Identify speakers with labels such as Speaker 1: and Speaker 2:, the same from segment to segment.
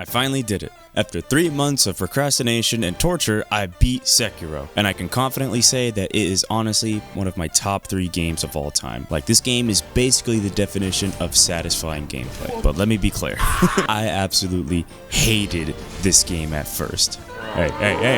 Speaker 1: I finally did it. After 3 months of procrastination and torture, I beat Sekiro, and I can confidently say that it is honestly one of my top 3 games of all time. Like, this game is basically the definition of satisfying gameplay. But let me be clear, I absolutely hated this game at first. Hey,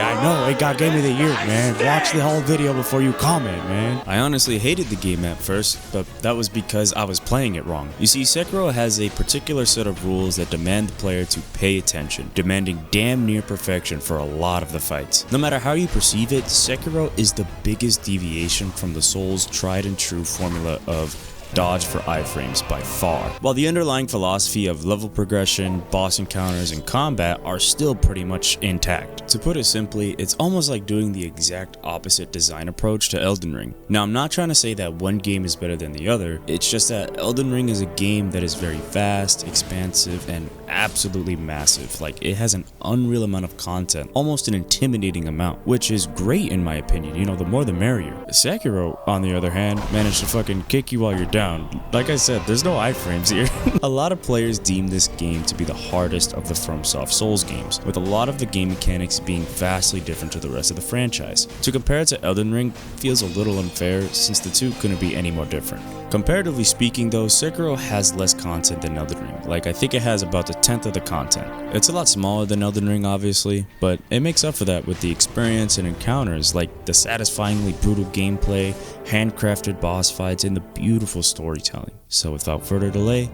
Speaker 1: I know it got Game of the Year, man. Watch the whole video before you comment, man. I honestly hated the game at first, but that was because I was playing it wrong. You see, Sekiro has a particular set of rules that demand the player to pay attention, demanding damn near perfection for a lot of the fights. No matter how you perceive it, Sekiro is the biggest deviation from the Souls' tried and true formula of dodge for iframes by far. While the underlying philosophy of level progression, boss encounters, and combat are still pretty much intact. To put it simply, it's almost like doing the exact opposite design approach to Elden Ring. Now, I'm not trying to say that one game is better than the other, it's just that Elden Ring is a game that is very vast, expansive, and absolutely massive. Like, it has an unreal amount of content, almost an intimidating amount, which is great in my opinion. You know, the more the merrier. Sekiro, on the other hand, managed to fucking kick you while you're down. Like I said, there's no iframes here. A lot of players deem this game to be the hardest of the FromSoft Souls games, with a lot of the game mechanics being vastly different to the rest of the franchise. To compare it to Elden Ring feels a little unfair, since the two couldn't be any more different. Comparatively speaking though, Sekiro has less content than Elden Ring. Like, I think it has about a tenth of the content. It's a lot smaller than Elden Ring obviously, but it makes up for that with the experience and encounters, like the satisfyingly brutal gameplay, handcrafted boss fights, and the beautiful storytelling. So without further delay,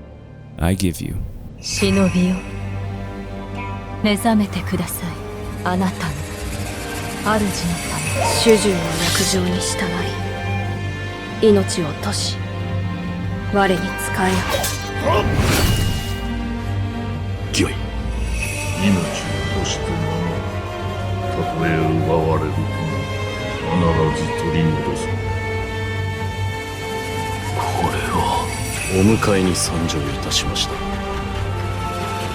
Speaker 1: I give you
Speaker 2: 忍びよ、目覚めてください。あなたの主のため、主従の約定に従い、命を落とし、我に仕えよ。
Speaker 3: 御意。命を落としても、たとえ奪われるとも必ず取り戻す。これはお迎えに参上いたしました。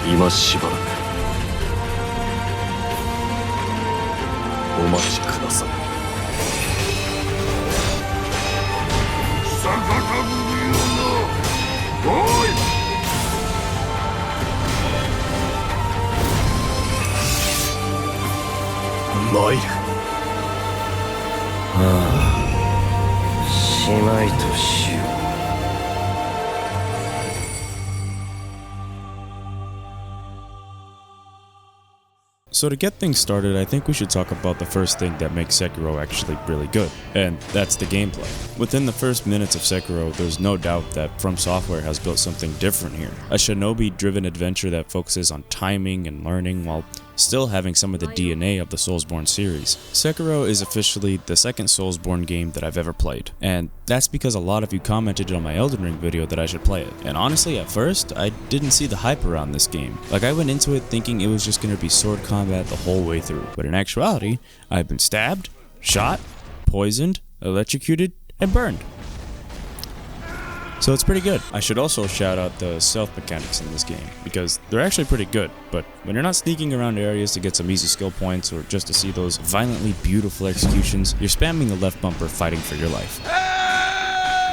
Speaker 3: 今しばらくお待ちください。逆たぶるよな。おい。参る。しまいとしよう。
Speaker 1: So to get things started, I think we should talk about the first thing that makes Sekiro actually really good, and that's the gameplay. Within the first minutes of Sekiro, there's no doubt that FromSoft has built something different here. A shinobi-driven adventure that focuses on timing and learning while still having some of the DNA of the Soulsborne series. Sekiro is officially the second Soulsborne game that I've ever played, and that's because a lot of you commented on my Elden Ring video that I should play it. And honestly, at first, I didn't see the hype around this game. Like, I went into it thinking it was just gonna be sword combat the whole way through, but in actuality, I've been stabbed, shot, poisoned, electrocuted, and burned. So it's pretty good. I should also shout out the stealth mechanics in this game, because they're actually pretty good, but when you're not sneaking around areas to get some easy skill points or just to see those violently beautiful executions, you're spamming the left bumper fighting for your life.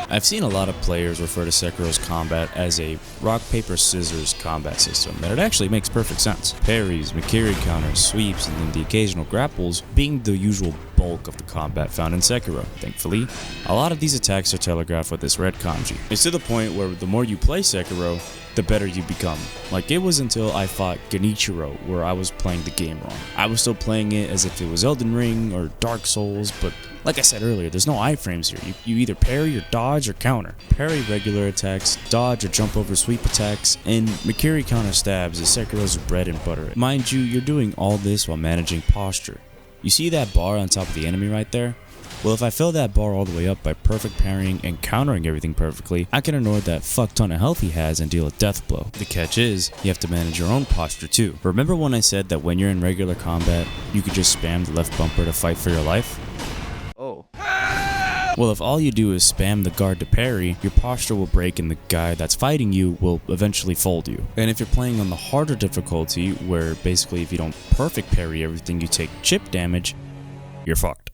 Speaker 1: I've seen a lot of players refer to Sekiro's combat as a rock-paper-scissors combat system, and it actually makes perfect sense. Parries, Mikiri counters, sweeps, and then the occasional grapples being the usual bulk of the combat found in Sekiro. Thankfully, a lot of these attacks are telegraphed with this red kanji. It's to the point where the more you play Sekiro, the better you become. Like, it was until I fought Genichiro where I was playing the game wrong. I was still playing it as if it was Elden Ring or Dark Souls, but like I said earlier, there's no iframes here. You either parry or dodge or counter. Parry regular attacks, dodge or jump over sweep attacks, and Mikiri counter stabs is Sekiro's bread and butter. Mind you, you're doing all this while managing posture. You see that bar on top of the enemy right there? Well, if I fill that bar all the way up by perfect parrying and countering everything perfectly, I can ignore that fuck ton of health he has and deal a death blow. The catch is, you have to manage your own posture too. Remember when I said that when you're in regular combat, you could just spam the left bumper to fight for your life?
Speaker 4: Oh.
Speaker 1: Well, if all you do is spam the guard to parry, your posture will break and the guy that's fighting you will eventually fold you. And if you're playing on the harder difficulty, where basically if you don't perfect parry everything you take chip damage, you're fucked.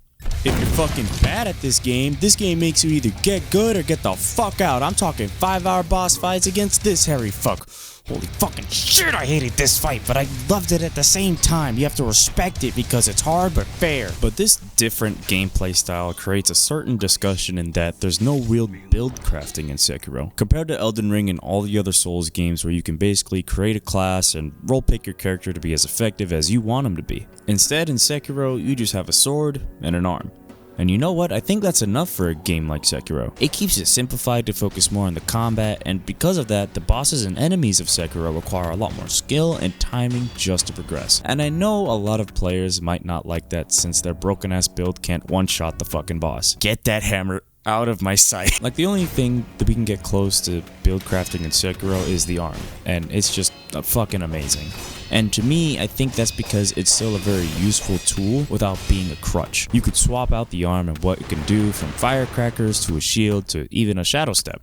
Speaker 1: If you're fucking bad at this game makes you either get good or get the fuck out. I'm talking 5-hour boss fights against this hairy fuck. Holy fucking shit, I hated this fight, but I loved it at the same time. You have to respect it because it's hard but fair. But this different gameplay style creates a certain discussion in that there's no real build crafting in Sekiro. Compared to Elden Ring and all the other Souls games where you can basically create a class and role pick your character to be as effective as you want him to be. Instead, in Sekiro, you just have a sword and an arm. And you know what? I think that's enough for a game like Sekiro. It keeps it simplified to focus more on the combat, and because of that, the bosses and enemies of Sekiro require a lot more skill and timing just to progress. And I know a lot of players might not like that since their broken ass build can't one-shot the fucking boss. Get that hammer out of my sight. Like, the only thing that we can get close to build crafting in Sekiro is the arm, and it's just fucking amazing. And to me, I think that's because it's still a very useful tool without being a crutch. You could swap out the arm and what it can do, from firecrackers to a shield to even a shadow step,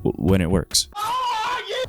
Speaker 1: when it works.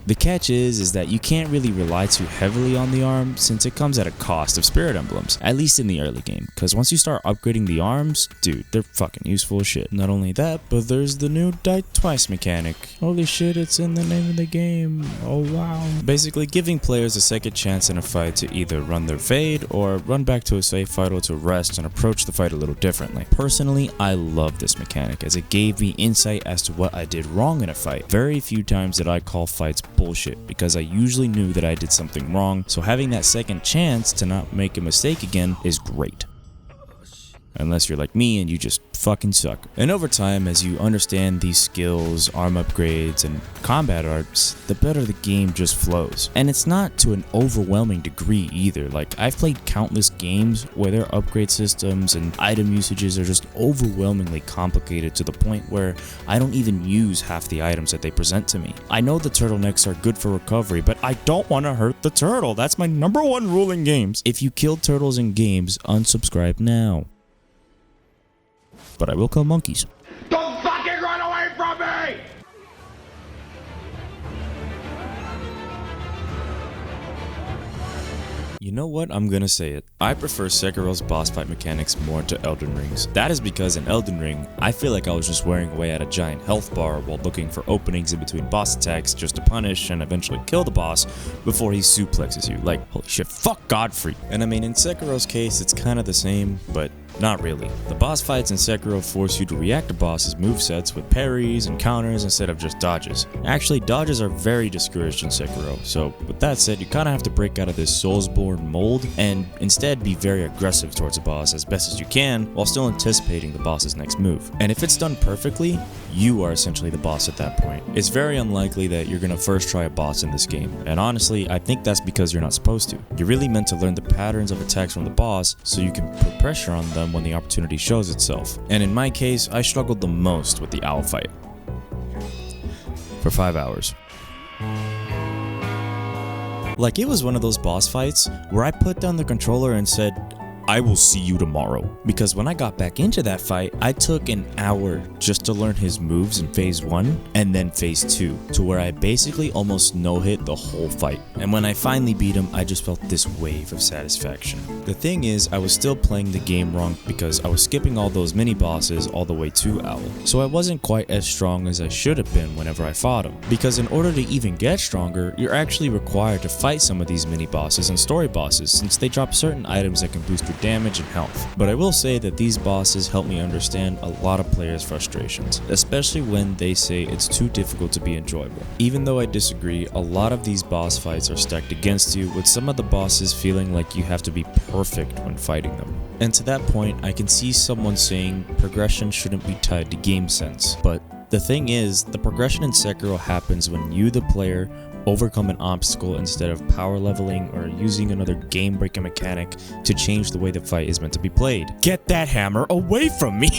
Speaker 1: The catch is that you can't really rely too heavily on the arm since it comes at a cost of spirit emblems, at least in the early game, because once you start upgrading the arms, dude, they're fucking useful as shit. Not only that, but there's the new die twice mechanic. Holy shit, it's in the name of the game. Oh wow. Basically giving players a second chance in a fight to either run their fade or run back to a safe fight to rest and approach the fight a little differently. Personally, I love this mechanic as it gave me insight as to what I did wrong in a fight. Very few times did I call fights bullshit because I usually knew that I did something wrong, so having that second chance to not make a mistake again is great. Unless you're like me and you just fucking suck. And over time, as you understand these skills, arm upgrades, and combat arts, the better the game just flows. And it's not to an overwhelming degree either. Like, I've played countless games where their upgrade systems and item usages are just overwhelmingly complicated to the point where I don't even use half the items that they present to me. I know the turtlenecks are good for recovery, but I don't want to hurt the turtle. That's my #1 rule in games. If you kill turtles in games, unsubscribe now. But I will kill monkeys.
Speaker 4: Don't fucking run away from me!
Speaker 1: You know what? I'm gonna say it. I prefer Sekiro's boss fight mechanics more to Elden Ring's. That is because in Elden Ring, I feel like I was just wearing away at a giant health bar while looking for openings in between boss attacks just to punish and eventually kill the boss before he suplexes you. Like, holy shit, fuck Godfrey. And I mean, in Sekiro's case, it's kind of the same, but not really. The boss fights in Sekiro force you to react to bosses' movesets with parries and counters instead of just dodges. Actually, dodges are very discouraged in Sekiro, so with that said, you kinda have to break out of this Soulsborne mold and instead be very aggressive towards a boss as best as you can while still anticipating the boss's next move. And if it's done perfectly, you are essentially the boss at that point. It's very unlikely that you're gonna first try a boss in this game, and honestly, I think that's because you're not supposed to. You're really meant to learn the patterns of attacks from the boss so you can put pressure on them when the opportunity shows itself. And in my case, I struggled the most with the owl fight. For 5 hours. Like, it was one of those boss fights where I put down the controller and said, I will see you tomorrow. Because when I got back into that fight, I took an hour just to learn his moves in phase 1 and then phase 2, to where I basically almost no-hit the whole fight. And when I finally beat him, I just felt this wave of satisfaction. The thing is, I was still playing the game wrong because I was skipping all those mini bosses all the way to Owl. So I wasn't quite as strong as I should have been whenever I fought him. Because in order to even get stronger, you're actually required to fight some of these mini bosses and story bosses, since they drop certain items that can boost your damage and health. But I will say that these bosses help me understand a lot of players' frustrations, especially when they say it's too difficult to be enjoyable. Even though I disagree, a lot of these boss fights are stacked against you, with some of the bosses feeling like you have to be perfect when fighting them. And to that point, I can see someone saying progression shouldn't be tied to game sense, but the thing is, the progression in Sekiro happens when you, the player, overcome an obstacle instead of power leveling or using another game-breaking mechanic to change the way the fight is meant to be played. Get that hammer away from me!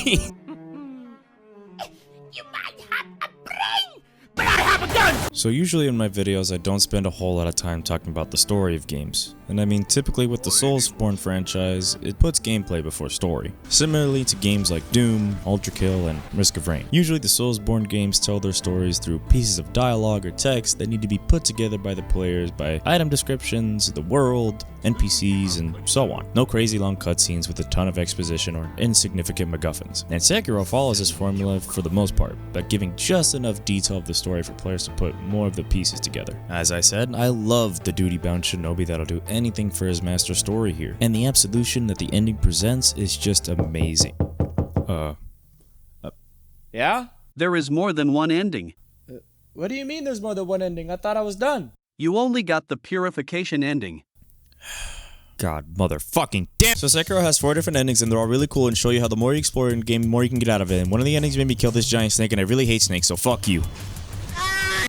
Speaker 4: You might have a brain, but I have a gun!
Speaker 1: So usually in my videos, I don't spend a whole lot of time talking about the story of games. And I mean, typically with the Soulsborne franchise, it puts gameplay before story. Similarly to games like Doom, Ultra Kill, and Risk of Rain. Usually the Soulsborne games tell their stories through pieces of dialogue or text that need to be put together by the players by item descriptions, the world, NPCs, and so on. No crazy long cutscenes with a ton of exposition or insignificant MacGuffins. And Sekiro follows this formula for the most part, by giving just enough detail of the story for players to put more of the pieces together. As I said, I love the duty-bound shinobi that'll do anything for his master story here, and the absolution that the ending presents is just amazing.
Speaker 5: Yeah?
Speaker 6: There is more than one ending.
Speaker 5: What do you mean there's more than one ending? I thought I was done.
Speaker 6: You only got the purification ending.
Speaker 1: God motherfucking damn. So Sekiro has 4 different endings, and they're all really cool and show you how the more you explore in the game, the more you can get out of it. And one of the endings made me kill this giant snake, and I really hate snakes, so fuck you.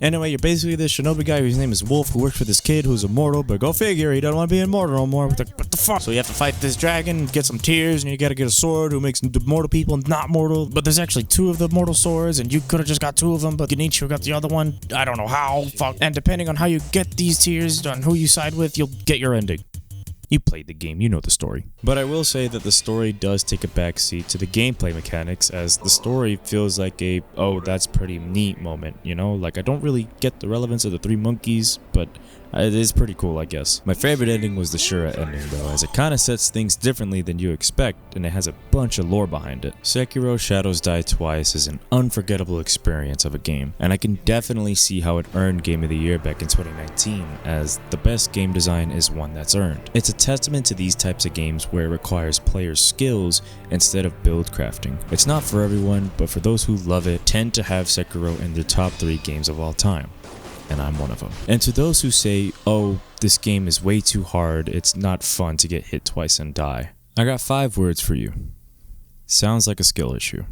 Speaker 1: Anyway, you're basically this shinobi guy whose name is Wolf, who works for this kid who's immortal, but go figure, he doesn't want to be immortal no more. What the fuck? So you have to fight this dragon, get some tears, and you gotta get a sword who makes the mortal people not mortal. But there's actually 2 of the mortal swords, and you could have just got 2 of them, but Genichiro got the other one. I don't know how. Fuck. And depending on how you get these tears, on who you side with, you'll get your ending. You played the game, you know the story. But I will say that the story does take a backseat to the gameplay mechanics, as the story feels like a, oh, that's pretty neat moment, you know? Like, I don't really get the relevance of the 3 monkeys, but it is pretty cool, I guess. My favorite ending was the Shura ending, though, as it kind of sets things differently than you expect, and it has a bunch of lore behind it. Sekiro Shadows Die Twice is an unforgettable experience of a game, and I can definitely see how it earned Game of the Year back in 2019, as the best game design is one that's earned. It's a testament to these types of games where it requires players' skills instead of build crafting. It's not for everyone, but for those who love it, tend to have Sekiro in their top 3 games of all time. And I'm one of them. And to those who say, oh, this game is way too hard, it's not fun to get hit twice and die, I got 5 words for you. Sounds like a skill issue.